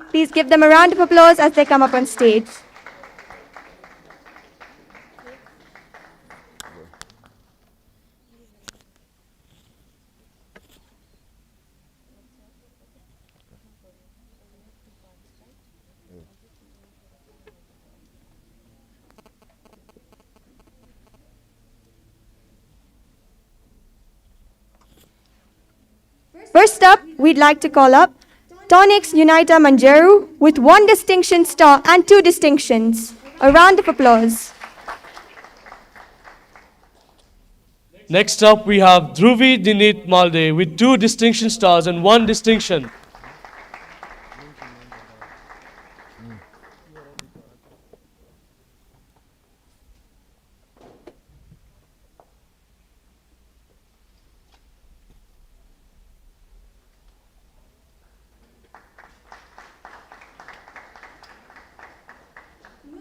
Please give them a round of applause as they come up on stage. First up, we'd like to call up Tonix Unita Manjeru with 1 distinction star and 2 distinctions. A round of applause. Next up, we have Dhruvi Dinit Malde with 2 distinction stars and 1 distinction.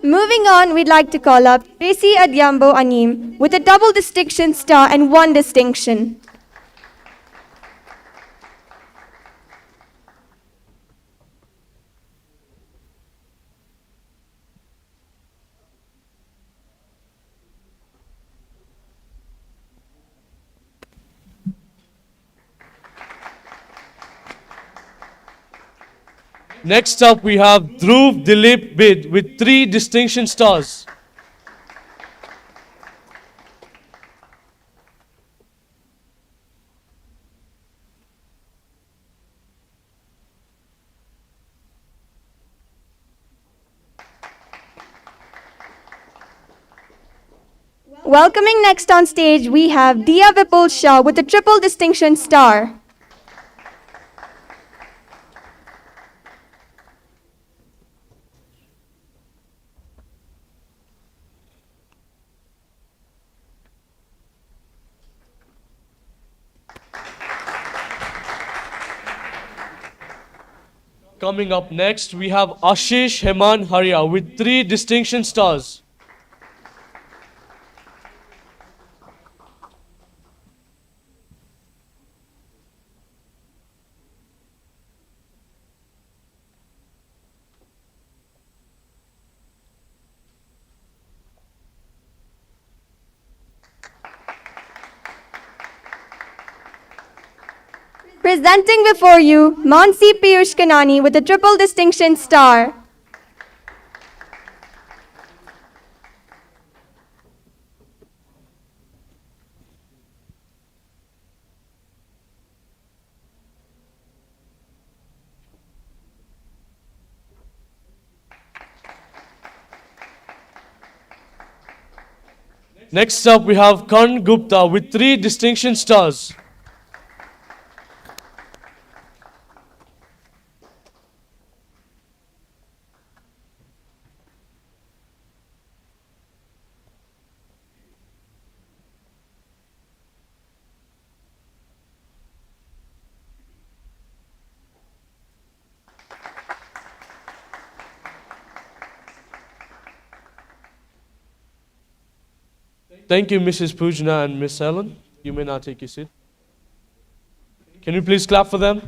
Moving on, we'd like to call up Tracy Adyambo Anim with a double distinction star and 1 distinction. Next up, we have Dhruv Dilip Bid with 3 distinction stars. Welcoming next on stage, we have Dia Vipul Shah with a triple distinction star. Coming up next, we have Ashish Heman Haria with 3 distinction stars. Presenting before you, Mansi Piyush Kanani with a triple distinction star. Next up, we have Karn Gupta with 3 distinction stars. Thank you, Mrs. Pujna and Miss Ellen. You may now take your seat. Can you please clap for them?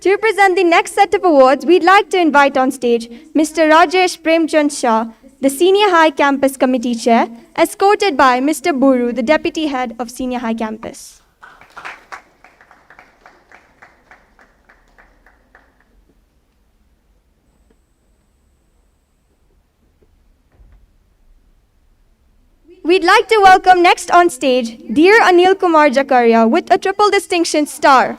To present the next set of awards, we'd like to invite on stage Mr. Rajesh Premchand Shah, the Senior High Campus Committee Chair, escorted by Mr. Buru, the Deputy Head of Senior High Campus. We'd like to welcome next on stage dear Anil Kumar Jakaria with a triple distinction star.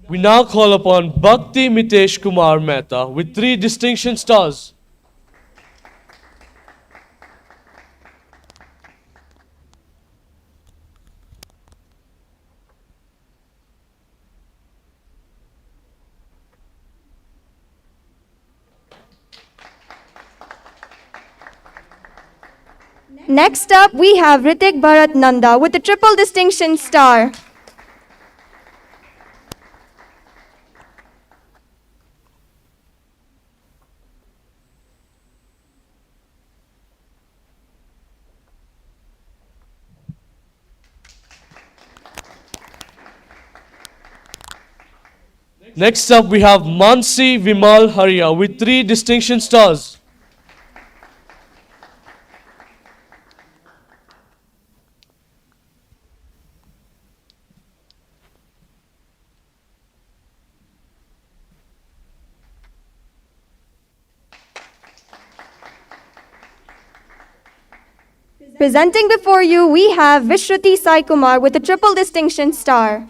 We now call upon Bhakti Mitesh Kumar Mehta with 3 distinction stars. Next up, we have Ritik Bharat Nanda with a triple distinction star. Next up, we have Mansi Vimal Haria with 3 distinction stars. Presenting before you, we have Vishruti Sai Kumar with a triple distinction star.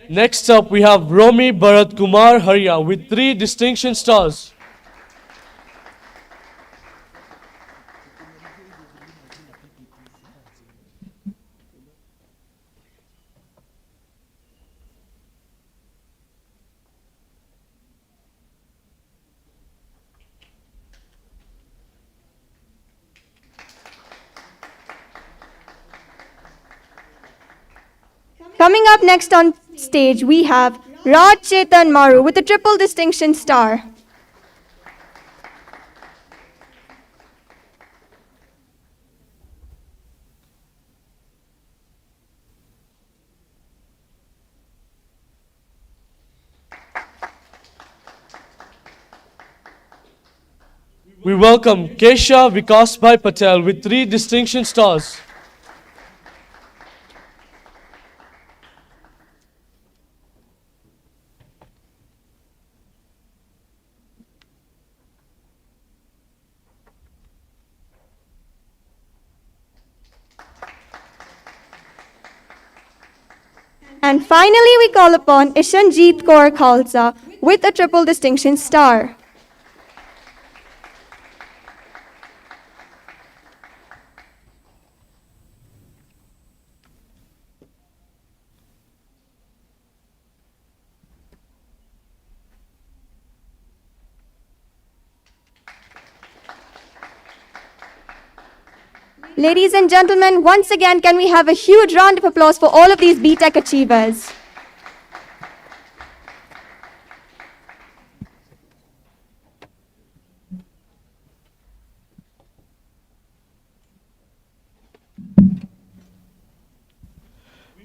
Next up, we have Romi Bharat Kumar Haria with 3 distinction stars. Coming up next on stage, we have Raj Chetan Maru with a triple distinction star. We welcome Kesha Vikasbhai Patel with 3 distinction stars. And finally, we call upon Ishanjeet Kaur Khalsa with a triple distinction star. Ladies and gentlemen, once again, can we have a huge round of applause for all of these Btec achievers?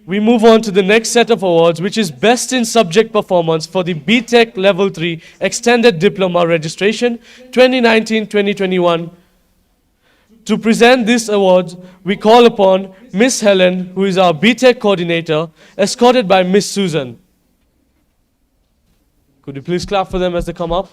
We move on to the next set of awards, which is Best in Subject Performance for the Btec Level 3 Extended Diploma Registration 2019-2021. To present these awards, we call upon Miss Helen, who is our Btec coordinator, escorted by Miss Susan. Could you please clap for them as they come up?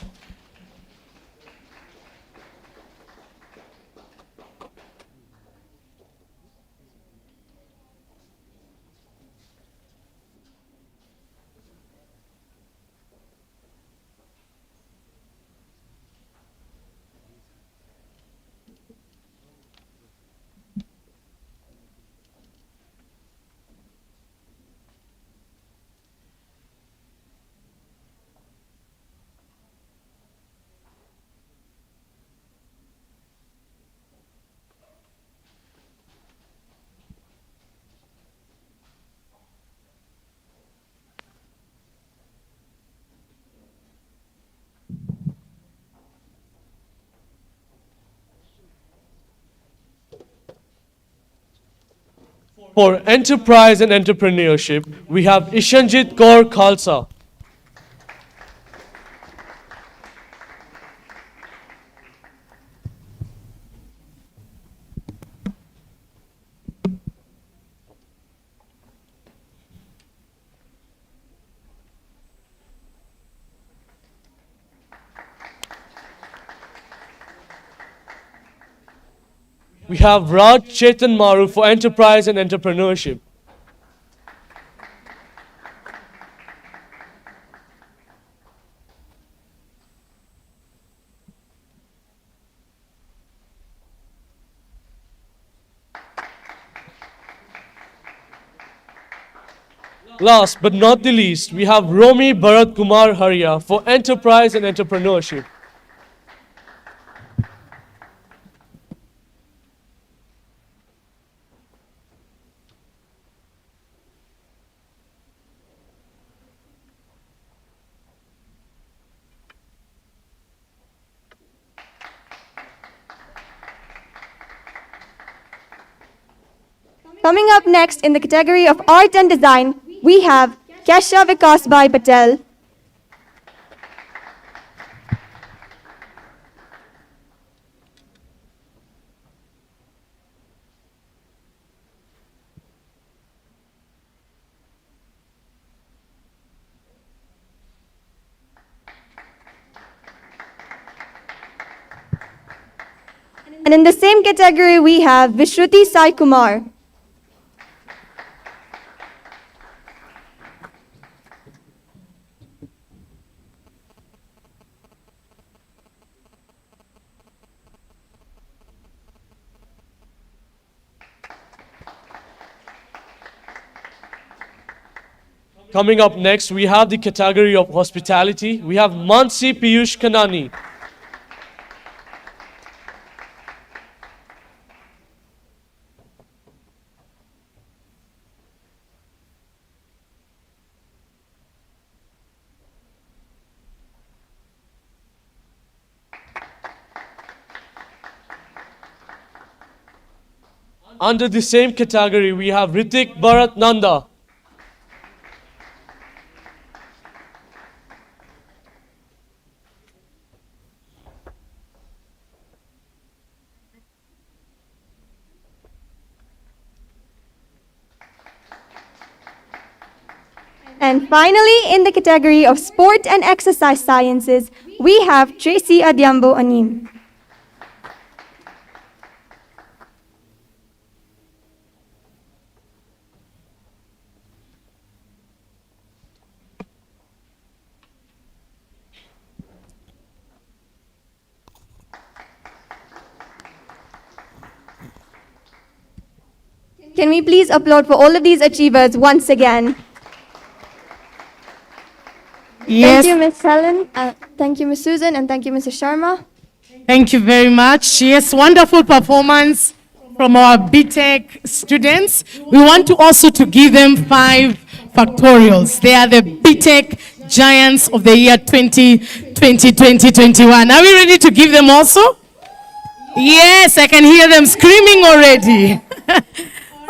For Enterprise and Entrepreneurship, we have Ishanjit Kaur Khalsa. We have Raj Chetan Maru for Enterprise and Entrepreneurship. Last but not the least, we have Romi Bharat Kumar Haria for Enterprise and Entrepreneurship. Coming up next in the category of Art and Design, we have Kesha Vikasbhai Patel. And in the same category, we have Vishruti Sai Kumar. Coming up next, we have the category of Hospitality. We have Mansi Piyush Kanani. Under the same category, we have Ritik Bharat Nanda. And finally, in the category of Sport and Exercise Sciences, we have Tracy Adyambo Anim. Can we please applaud for all of these achievers once again? Yes. Thank you, Ms. Helen. Thank you, Ms. Susan, and thank you, Mr. Sharma. Thank you very much. Yes, wonderful performance from our Btec students. We want to also to give them 5 factorials. They are the Btec Giants of the year 2020-2021. Are we ready to give them also? Yes, I can hear them screaming already.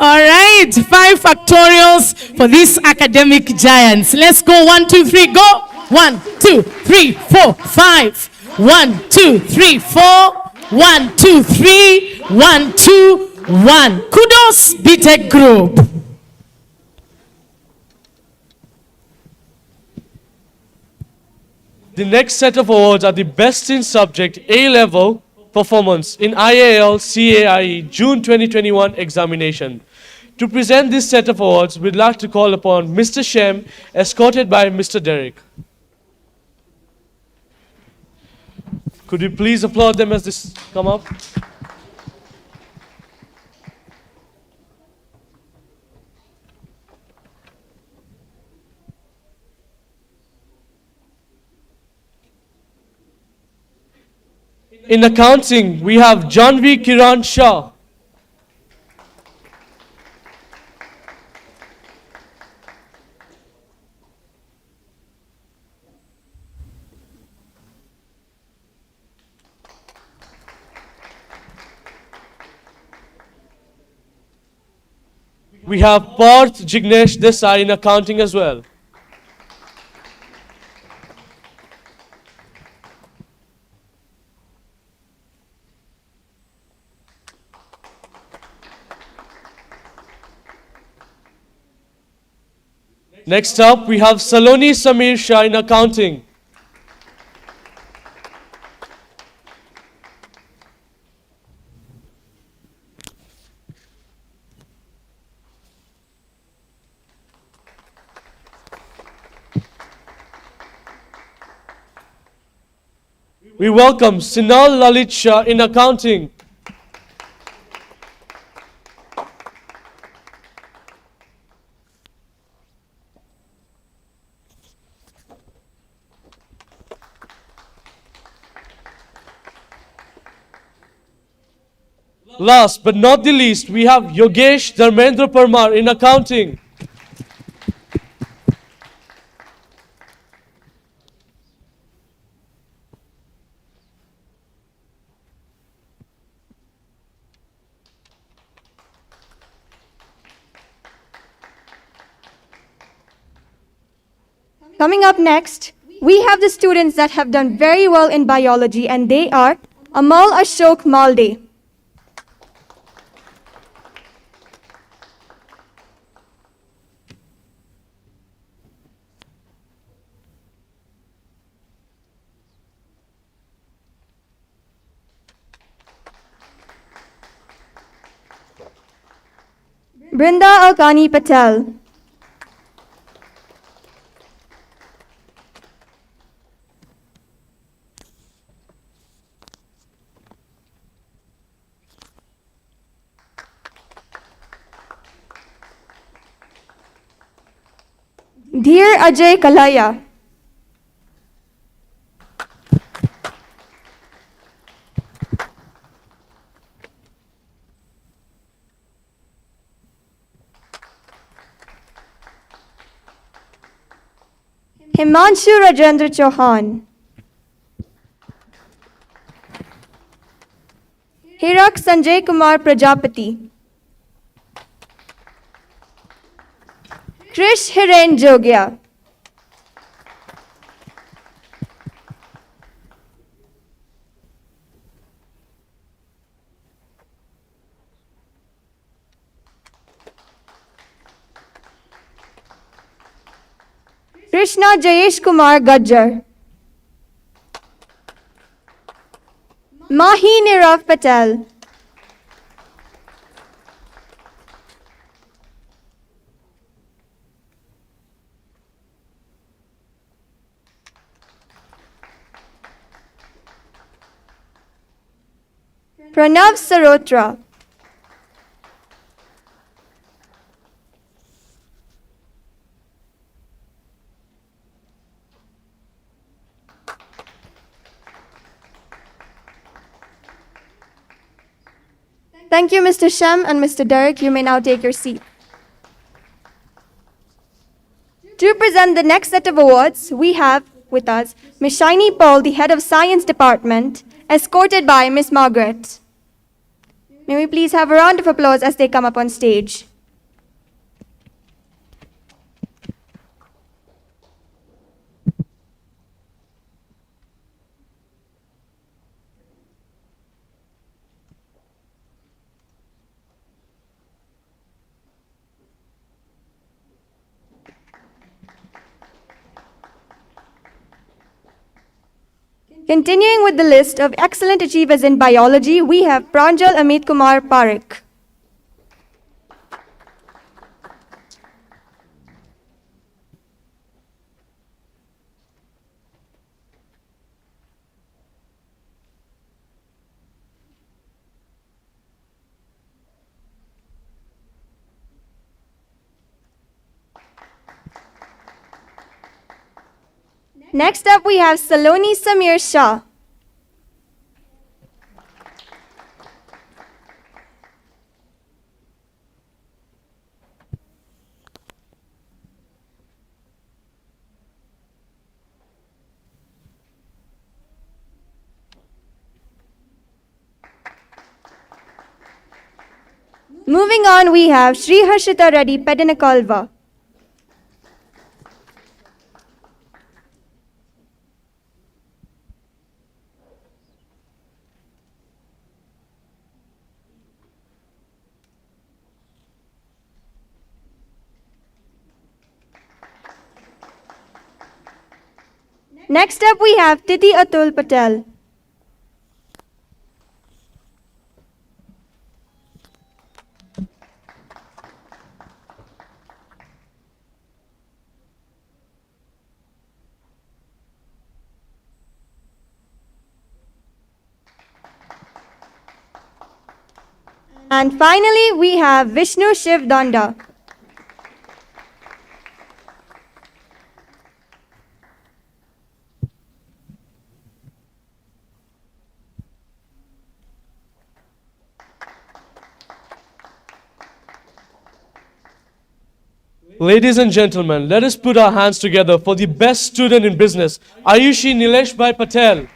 All right, 5 factorials for these academic giants. Let's go. 1, 2, 3, go. 1, 2, 3, 4, 5. 1, 2, 3, 4. 1, 2, 3. 1, 2, 1. Kudos, Btec Group. The next set of awards are the Best in Subject A-Level Performance in IAL CAIE June 2021 examination. To present this set of awards, we'd like to call upon Mr. Shem, escorted by Mr. Derek. Could you please applaud them as they come up? In accounting, we have Janvi Kiran Shah. We have Parth Jignesh Desai in accounting as well. Next up, we have Saloni Samir Shah in accounting. We welcome Sinal Lalit Shah in accounting. Last but not the least, we have Yogesh Dharmendra Parmar in accounting. Coming up next, we have the students that have done very well in biology, and they are Amal Ashok Malde, Brinda Alkani Patel, Dheer Ajay Kalaya, Himanshu Rajendra Chauhan, Hirak Sanjay Kumar Prajapati, Krish Hiren Jogia, Krishna Jayesh Kumar Gajjar, Mahi Nirav Patel, Pranav Sarotra, Thank you, Mr. Shem and Mr. Derek. You may now take your seat. To present the next set of awards, we have with us Ms. Shiny Paul, the head of Science Department, escorted by Ms. Margaret. May we please have a round of applause as they come up on stage. Continuing with the list of excellent achievers in biology, we have Pranjal Amit Kumar Parekh. Next up, we have Saloni Samir Shah. Moving on, we have Sri Harshita Reddy Pedinakalva. Next up, we have Titi Atul Patel. And finally, we have Vishnu Shiv Danda. Ladies and gentlemen, let us put our hands together for the best student in business, Ayushi Nilesh Bhai Patel.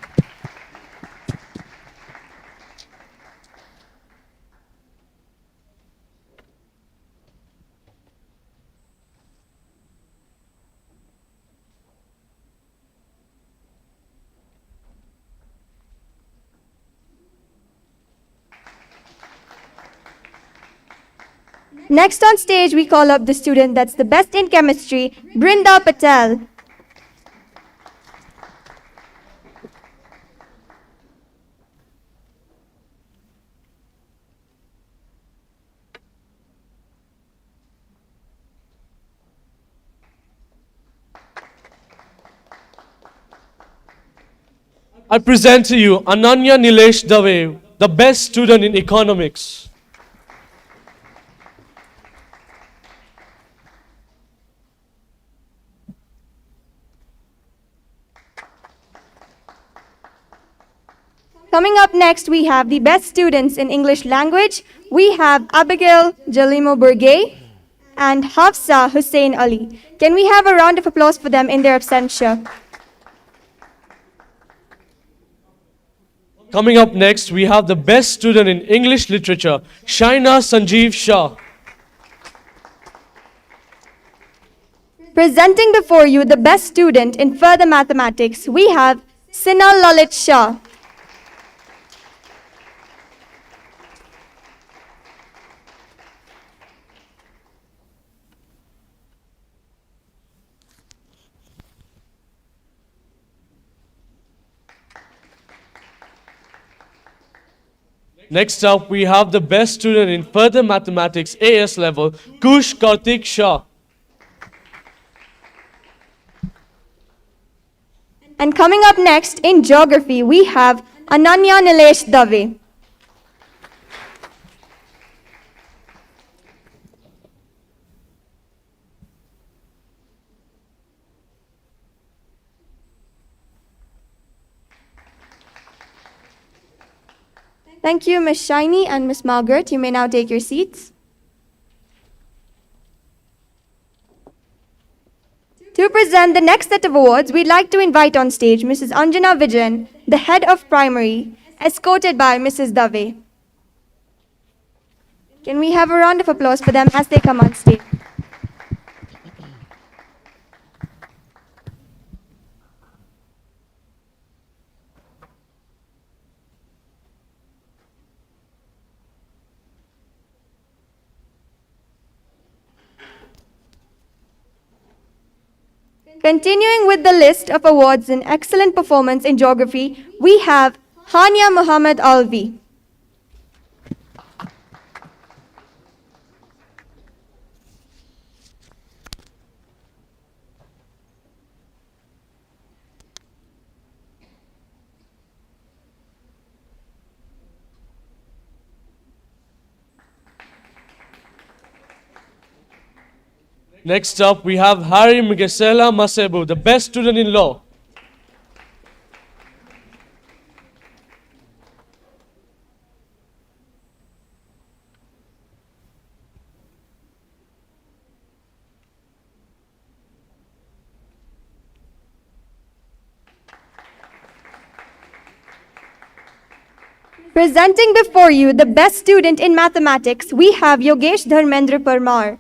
Next on stage, we call up the student that's the best in chemistry, Brinda Patel. I present to you Ananya Nilesh Dave, the best student in economics. Coming up next, we have the best students in English language. We have Abigail Jalimo Burgay and Hafsa Hussein Ali. Can we have a round of applause for them in their absentia? Coming up next, we have the best student in English literature, Shaina Sanjeev Shah. Presenting before you the best student in further mathematics, we have Sina Lalit Shah. Next up, we have the best student in further mathematics AS level, Kush Karthik Shah. And coming up next in geography, we have Ananya Nilesh Dave. Thank you, Ms. Shiny and Ms. Margaret. You may now take your seats. To present the next set of awards, we'd like to invite on stage Mrs. Anjana Vijayan, the head of primary, escorted by Mrs. Dave. Can we have a round of applause for them as they come on stage? Continuing with the list of awards in excellent performance in geography, we have Hania Muhammad Alvi. Next up, we have Hari Mgesela Masebu, the best student in law. Presenting before you the best student in mathematics, we have Yogesh Dharmendra Parmar.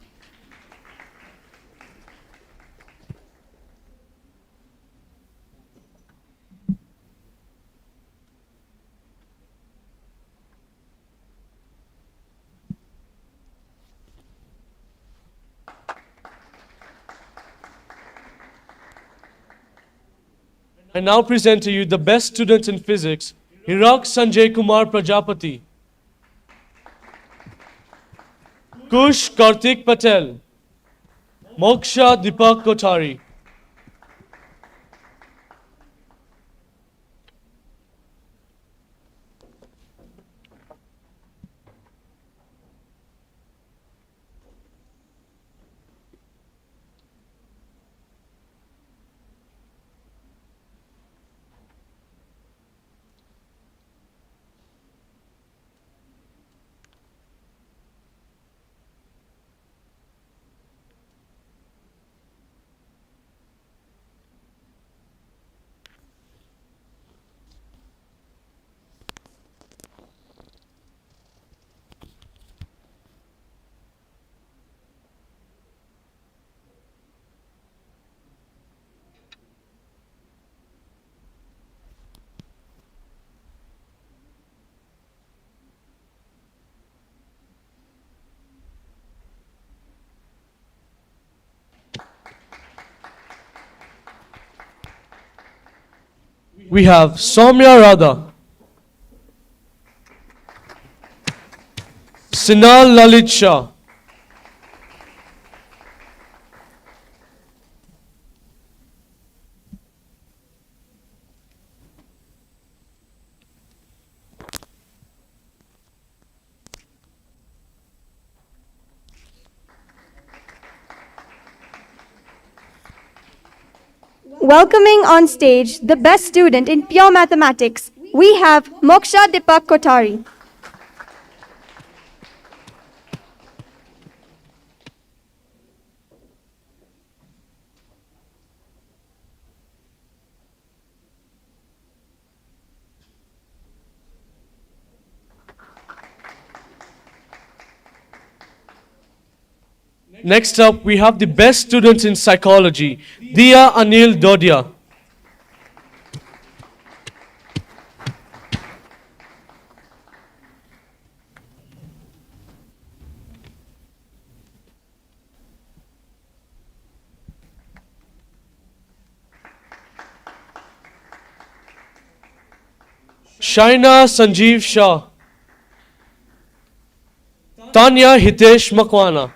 I now present to you the best student in physics, Hirak Sanjay Kumar Prajapati. Kush Karthik Patel. Moksha Deepak Kothari. we have Soumya Radha, Sinal Lalit Shah, Welcoming on stage the best student in pure mathematics, we have Moksha Deepak Kothari. Next up, we have the best students in psychology, Dia Anil Dodia. Shaina Sanjeev Shah, Tanya Hitesh Makwana,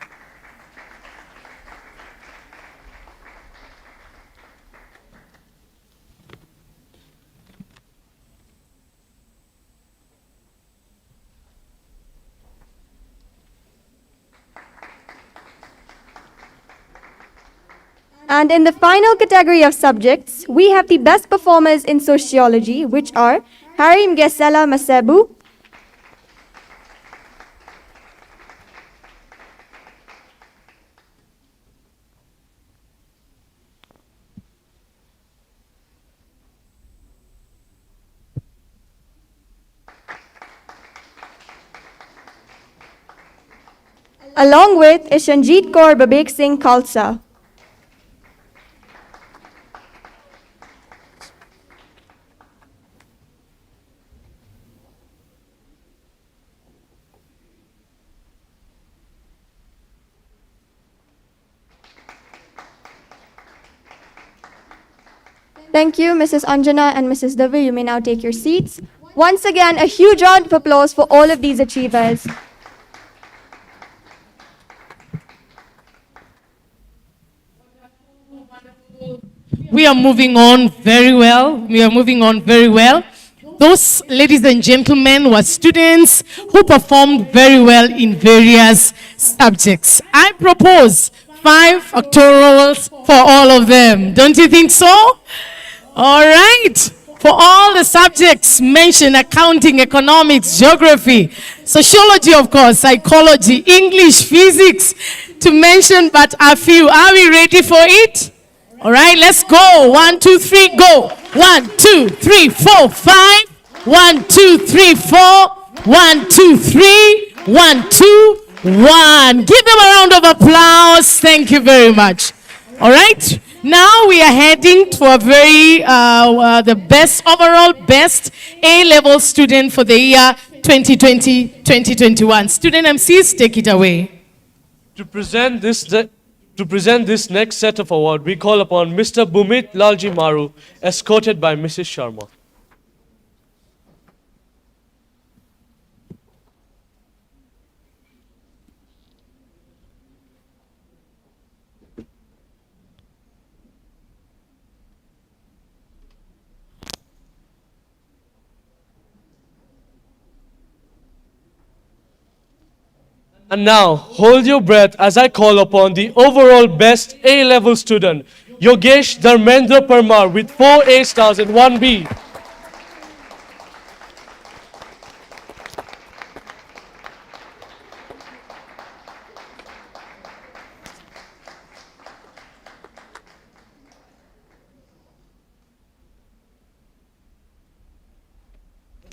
And in the final category of subjects, we have the best performers in sociology, which are Harim Gesela Masebu, along with Ishanjit Kaur Babek Singh Khalsa. Thank you, Mrs. Anjana and Mrs. Davi. You may now take your seats. Once again, a huge round of applause for all of these achievers. We are moving on very well. We are moving on very well. Those, ladies and gentlemen, were students who performed very well in various subjects. I propose 5 factorials for all of them. Don't you think so? All right. For all the subjects mentioned, accounting, economics, geography, sociology, of course, psychology, English, physics, to mention but a few. Are we ready for it? All right, let's go. 1, 2, 3, go. 1, 2, 3, 4, 5. 1, 2, 3, 4. 1, 2, 3. 1, 2, 1. Give them a round of applause. Thank you very much. All right. Now we are heading to a very, the best, overall best A-level student for the year 2020-2021. Student MCs, take it away. To present this next set of award, we call upon Mr. Bumit Lalji Maru, escorted by Mrs. Sharma. And now, hold your breath as I call upon the overall best A-level student, Yogesh Dharmendra Parmar with 4 A stars and 1 B.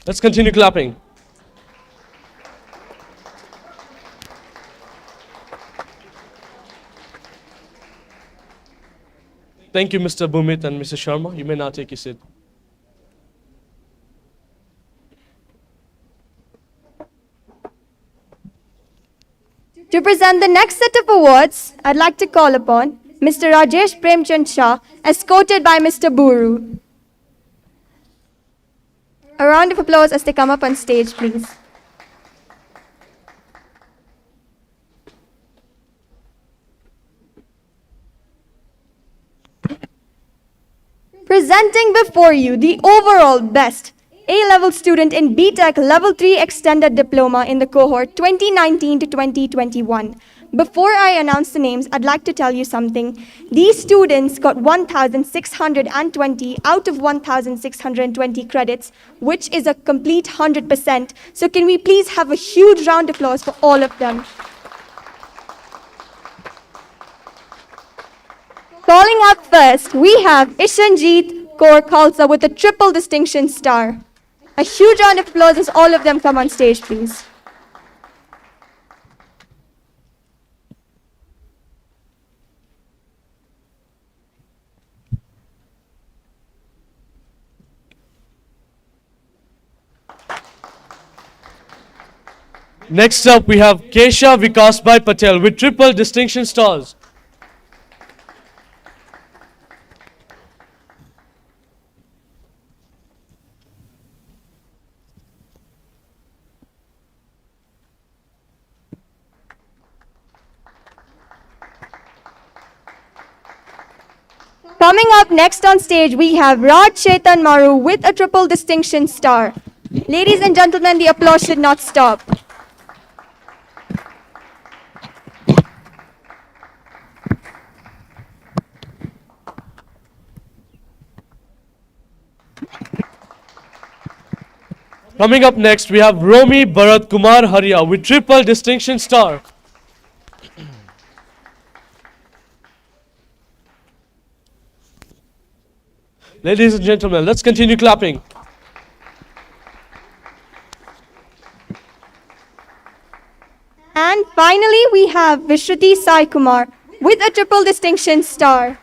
Let's continue clapping. Thank you, Mr. Bumit and Mrs. Sharma. You may now take your seat. To present the next set of awards, I'd like to call upon Mr. Rajesh Premchand Shah, escorted by Mr. Buru. A round of applause as they come up on stage, please. Presenting before you the overall best A-level student in Btec Level 3 Extended Diploma in the cohort 2019 to 2021. Before I announce the names, I'd like to tell you something. These students got 1,620 out of 1,620 credits, which is a complete 100%. So can we please have a huge round of applause for all of them? Calling up first, we have Ishanjeet Kaur Khalsa with a triple distinction star. A huge round of applause as all of them come on stage, please. Next up, we have Kesha Vikasbhai Patel with triple distinction stars. Coming up next on stage, we have Raj Chetan Maru with a triple distinction star. Ladies and gentlemen, the applause should not stop. Coming up next, we have Romi Bharat Kumar Haria with triple distinction star. Ladies and gentlemen, let's continue clapping. And finally, we have Vishruti Sai Kumar with a triple distinction star.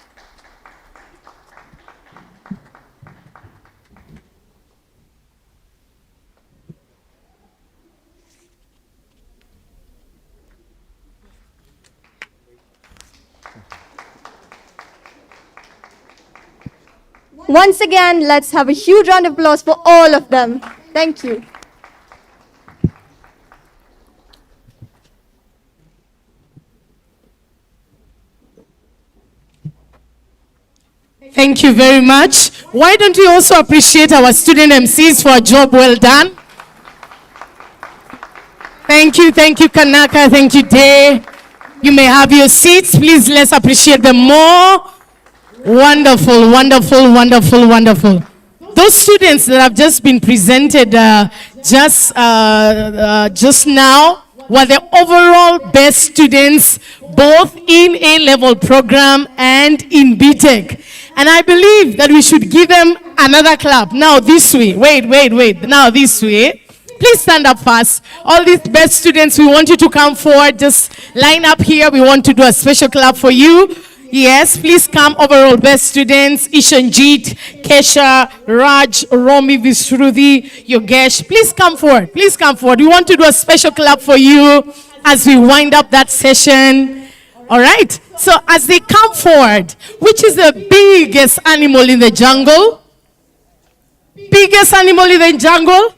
Once again, let's have a huge round of applause for all of them. Thank you. Thank you very much. Why don't we also appreciate our student MCs for a job well done? Thank you, Kanaka, thank you, Day. You may have your seats. Please, let's appreciate them more. Wonderful, wonderful, wonderful, wonderful. Those students that have just been presented just now were the overall best students both in A-level program and in Btec. And I believe that we should give them another clap. Now this way. Wait. Now this way. Please stand up fast. All these best students, we want you to come forward. Just line up here. We want to do a special clap for you. Yes, please come, overall best students, Ishanjeet, Kesha, Raj, Romi, Vishruti, Yogesh. Please come forward. Please come forward. We want to do a special clap for you as we wind up that session. All right. So as they come forward, which is the biggest animal in the jungle? Biggest animal in the jungle?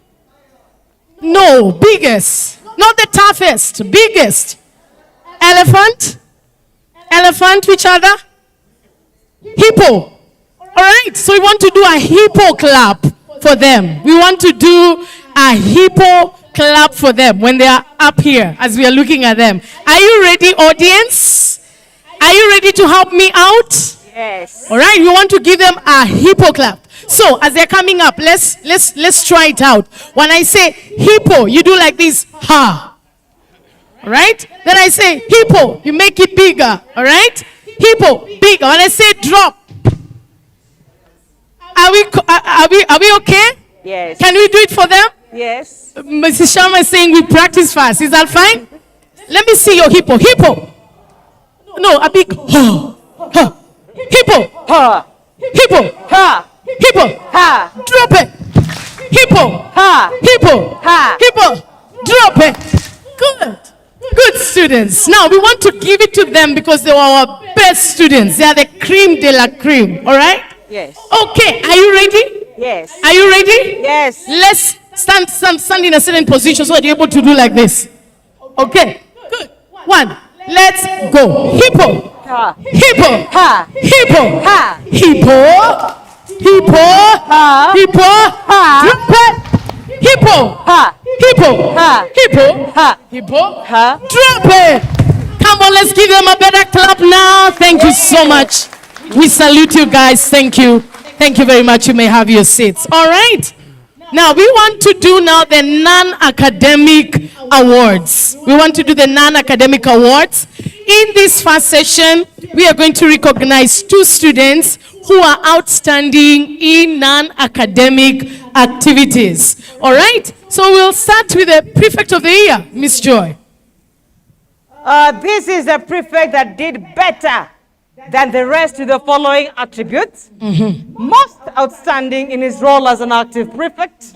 No, biggest. Not the toughest, biggest. Elephant? Elephant, which other? Hippo. All right, so we want to do a hippo clap for them. We want to do a hippo clap for them when they are up here as we are looking at them. Are you ready, audience? Are you ready to help me out? Yes. All right, we want to give them a hippo clap. So as they're coming up, let's try it out. When I say hippo, you do like this, ha. All right? Then I say hippo, you make it bigger. All right? Hippo, bigger. When I say drop, are we okay? Yes. Can we do it for them? Yes. Mrs. Sharma is saying we practice fast. Is that fine? Let me see your hippo. Hippo. No, a big ha. Ha. Hippo. Ha. Hippo. Ha. Hippo. Ha. Drop it. Hippo. Ha. Hippo. Ha. Hippo. Drop it. Good. Good students. Now we want to give it to them because they were our best students. They are the cream de la cream. All right? Yes. Okay. Are you ready? Yes. Are you ready? Yes. Let's stand in a certain position so that you're able to do like this. Okay. Good. 1. Let's go. Hippo. Ha. Hippo. Ha. Hippo. Ha. Hippo. Hippo. Ha. Hippo. Ha. Drop it. Hippo. Ha. Hippo. Ha. Hippo. Ha. Hippo. Ha. Drop it. Come on, let's give them a better clap now. Thank you so much. We salute you guys. Thank you. Thank you very much. You may have your seats. All right. Now, we want to do now the non-academic awards. We want to do the non-academic awards. In this first session, we are going to recognize 2 students who are outstanding in non-academic activities. All right? So we'll start with the Prefect of the Year, Miss Joy. This is a prefect that did better than the rest with the following attributes. Most outstanding in his role as an active prefect.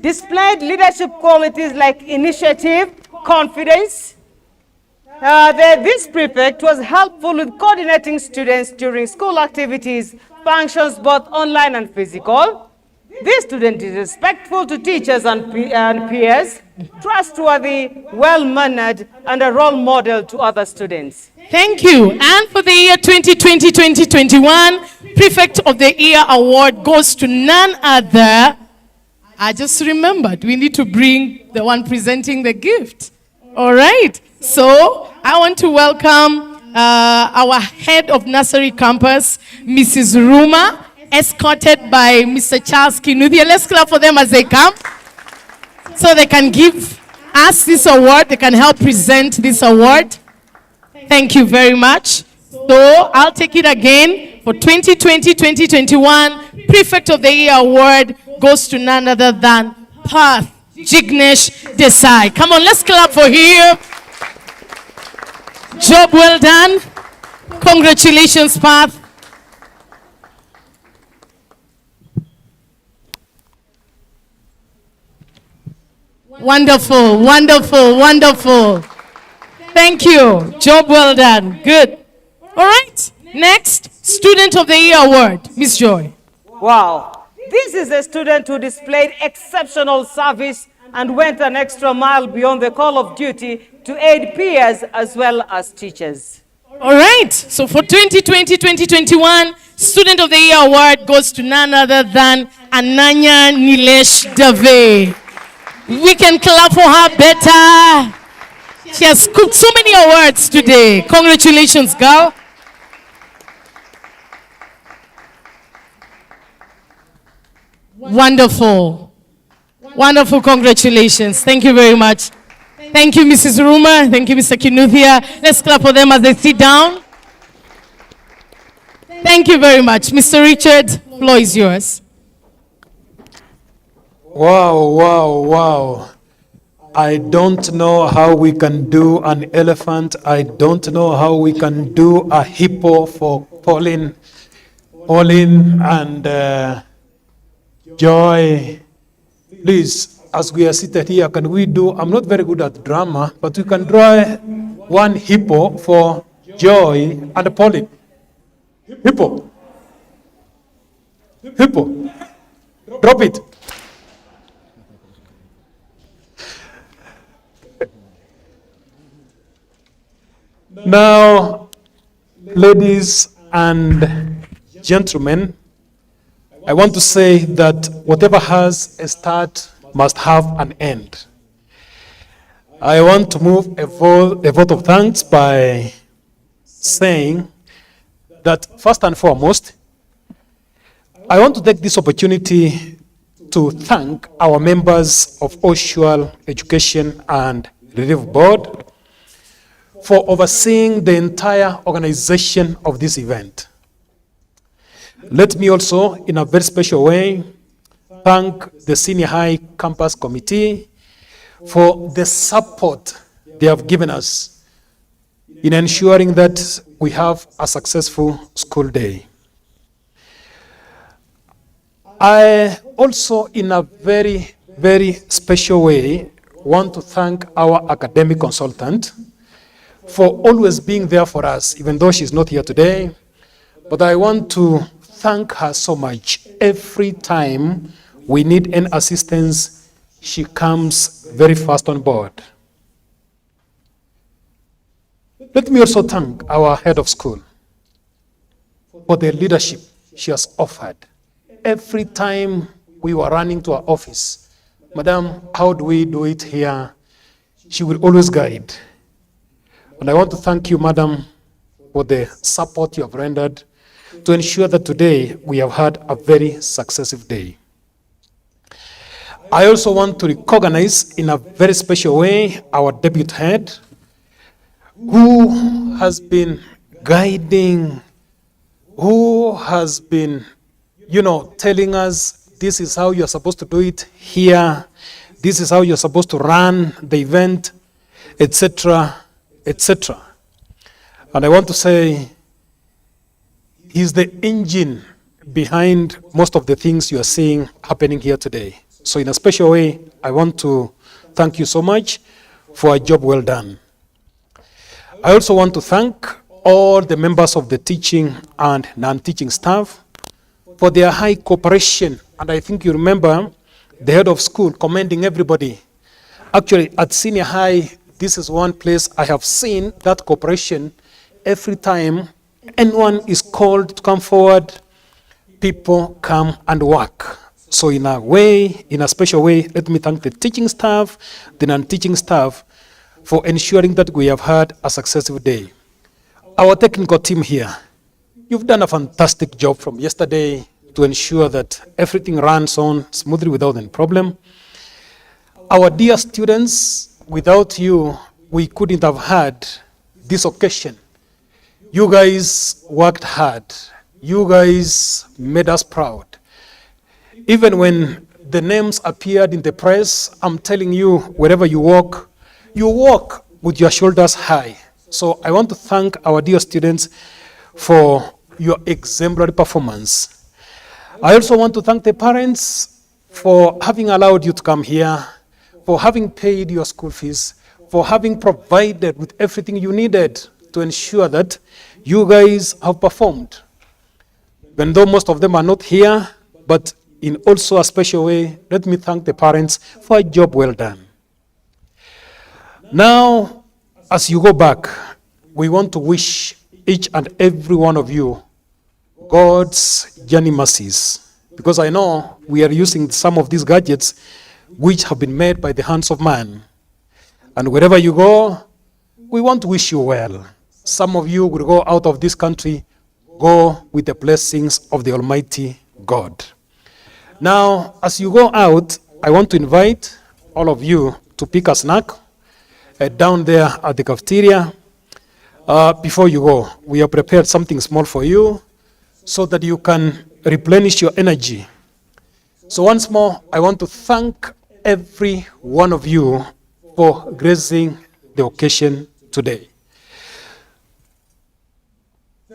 Displayed leadership qualities like initiative, confidence. This prefect was helpful with coordinating students during school activities, functions both online and physical. This student is respectful to teachers and peers, trustworthy, well-mannered, and a role model to other students. Thank you. And for the year 2020-2021, Prefect of the Year award goes to none other. I just remembered, we need to bring the one presenting the gift. All right. So I want to welcome our head of nursery campus, Mrs. Ruma, escorted by Mr. Charles Kinuthia. Let's clap for them as they come. So they can give us this award. They can help present this award. Thank you very much. So I'll take it again. For 2020-2021, Prefect of the Year award goes to none other than Path Jignesh Desai. Come on, let's clap for him. Job well done. Congratulations, Path. Wonderful, wonderful, wonderful. Thank you. Job well done. Good. All right. Next, Student of the Year award, Miss Joy. Wow. This is a student who displayed exceptional service and went an extra mile beyond the call of duty to aid peers as well as teachers. All right. So for 2020-2021, Student of the Year award goes to none other than Ananya Nilesh Dave. We can clap for her better. She has scooped so many awards today. Congratulations, girl. Wonderful. Wonderful, congratulations. Thank you very much. Thank you, Mrs. Ruma. Thank you, Mr. Kinuthia. Let's clap for them as they sit down. Thank you very much. Mr. Richard, floor is yours. Wow, wow, wow. I don't know how we can do an elephant. I don't know how we can do a hippo for Pauline and Joy. Please, as we are seated here, can we do, I'm not very good at drama, but we can draw one hippo for Joy and Pauline. Hippo. Hippo. Drop it. Now, ladies and gentlemen, I want to say that whatever has a start must have an end. I want to move a vote of thanks by saying that first and foremost, I want to take this opportunity to thank our members of Oshwal Education and Relief Board for overseeing the entire organization of this event. Let me also, in a very special way, thank the Senior High Campus Committee for the support they have given us in ensuring that we have a successful school day. I also, in a very, very special way, want to thank our academic consultant for always being there for us, even though she's not here today. But I want to thank her so much. Every time we need any assistance, she comes very fast on board. Let me also thank our head of school for the leadership she has offered. Every time we were running to her office, Madam, how do we do it here? She will always guide. And I want to thank you, Madam, for the support you have rendered to ensure that today we have had a very successive day. I also want to recognize in a very special way our deputy head, who has been guiding, who has been, telling us this is how you're supposed to do it here, this is how you're supposed to run the event, etc., etc. And I want to say, he's the engine behind most of the things you are seeing happening here today. So in a special way, I want to thank you so much for a job well done. I also want to thank all the members of the teaching and non-teaching staff for their high cooperation. And I think you remember the head of school commending everybody. Actually, at senior high, this is one place I have seen that cooperation. Every time anyone is called to come forward, people come and work. So in a way, in a special way, let me thank the teaching staff, the non-teaching staff, for ensuring that we have had a successful day. Our technical team here, you've done a fantastic job from yesterday to ensure that everything runs on smoothly without any problem. Our dear students, without you, we couldn't have had this occasion. You guys worked hard. You guys made us proud. Even when the names appeared in the press, I'm telling you, wherever you walk with your shoulders high. So I want to thank our dear students for your exemplary performance. I also want to thank the parents for having allowed you to come here, for having paid your school fees, for having provided with everything you needed to ensure that you guys have performed. Even though most of them are not here, but in also a special way, let me thank the parents for a job well done. Now, as you go back, we want to wish each and every one of you God's journey mercies. Because I know we are using some of these gadgets which have been made by the hands of man. And wherever you go, we want to wish you well. Some of you will go out of this country, go with the blessings of the Almighty God. Now, as you go out, I want to invite all of you to pick a snack down there at the cafeteria. Before you go, we have prepared something small for you so that you can replenish your energy. So once more, I want to thank every one of you for gracing the occasion today.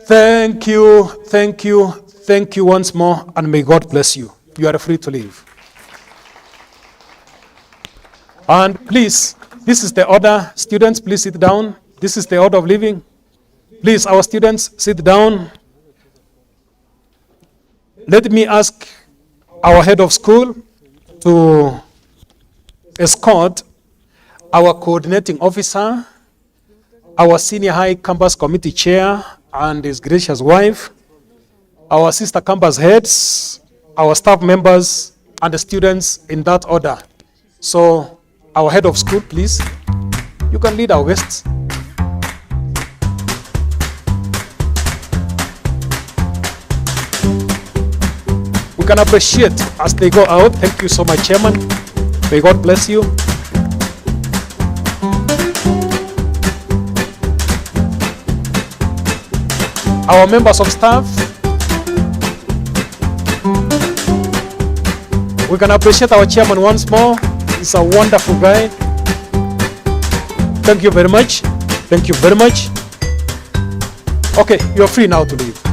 Thank you, thank you, thank you once more, and may God bless you. You are free to leave. And please, this is the order. Students, please sit down. This is the order of leaving. Please, our students, sit down. Let me ask our head of school to escort our coordinating officer, our senior high campus committee chair and his gracious wife, our sister campus heads, our staff members, and the students in that order. So, our head of school, please, you can lead our guests. We can appreciate as they go out. Thank you so much, Chairman. May God bless you. Our members of staff, we can appreciate our chairman once more. He's a wonderful guy. Thank you very much. Thank you very much. Okay, you're free now to leave.